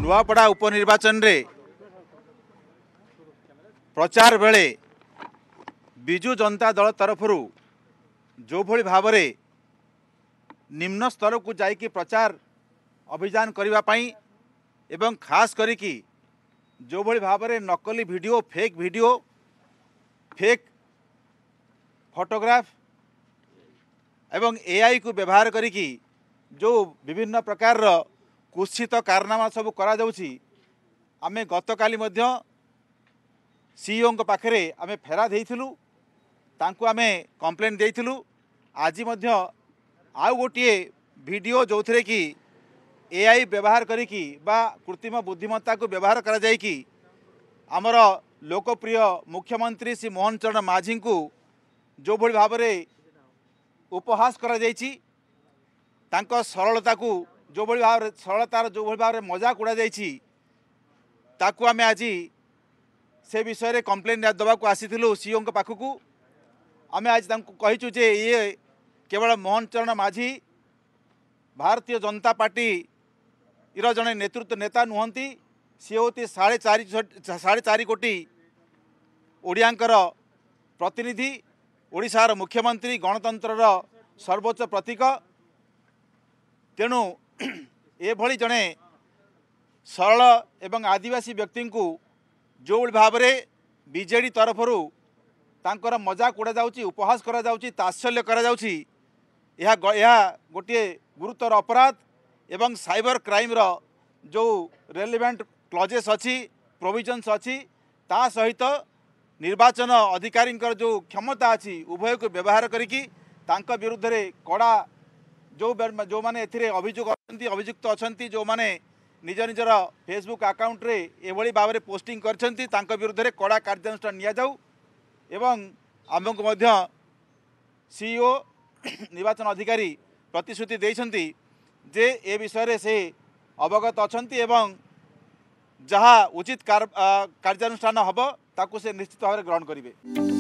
नुआपड़ा उपनिर्वाचन रे प्रचार बेले विजु जनता दल तरफ जो भली भाव में निम्न स्तर को जाइकी प्रचार अभियान करने एवं खास करिकी जो भली भाव में नकली वीडियो फेक फोटोग्राफ एवं एआई को व्यवहार करिकी जो विभिन्न प्रकार कुत्सित कारनामा सब करा जाउछि आमे गतकाली मध्य सीईओ पाखरे आमे फेरा देइथिलु तांको आमे कंप्लेंट देइथिलु आज मध्य आउ गोटे वीडियो जो थे कि एआई व्यवहार करिकी बा कृत्रिम बुद्धिमत्ता को व्यवहार करा जाय कि आमर लोकप्रिय मुख्यमंत्री श्री मोहन चरण माझी को जो भली भाव में उपहास करा जायछि तांको सरलता को जो भली भाव सरलतार जो भली भाव मजाक उड़ा जायछि ताकू आमे आज से विषय रे कंप्लेंट दबा को आसीथिलु सीईओ पाखकू आमे आज तांको कहिचु जे ये केवल मोहन चरण माझी भारतीय जनता पार्टी इर जड़े नेतृत्व नेता नुहंती सी होती 4.5 कोटी ओडियांकर प्रतिनिधि ओडिशार मुख्यमंत्री गणतंत्रर सर्वोच्च प्रतीक तेणु एभली जड़े सरल एवं आदिवासी व्यक्ति को जो भाव में बीजेडी तरफ तांकर मजाक उड़ा जाउची उपहास करा जाउची तात्सल्य करा जाउची यह गोटे गुरुतर अपराध एवं साइबर क्राइम रो जो रेलिवेंट क्लजेस अच्छी प्रोविजन्स अच्छी ता सहित निर्वाचन अधिकारी जो क्षमता अच्छी उभय को व्यवहार करिकी तांका विरुद्ध रे कड़ा जो माने एथिरे अभियुक्त अच्छी जो माने निज निजर फेसबुक अकाउंट रे एभली भाव में पोस्टिंग करछंती तांका विरुद्ध रे कड़ा कार्यानुष्ठान निया जाऊ एवं आमको मध्य सीईओ निर्वाचन अधिकारी प्रतिश्रुति देइछंती जे ए विषय से अवगत अच्छंती एवं जहाँ उचित कार्यानुष्ठान हब ताकू से निश्चित भाव ग्रहण करेंगे।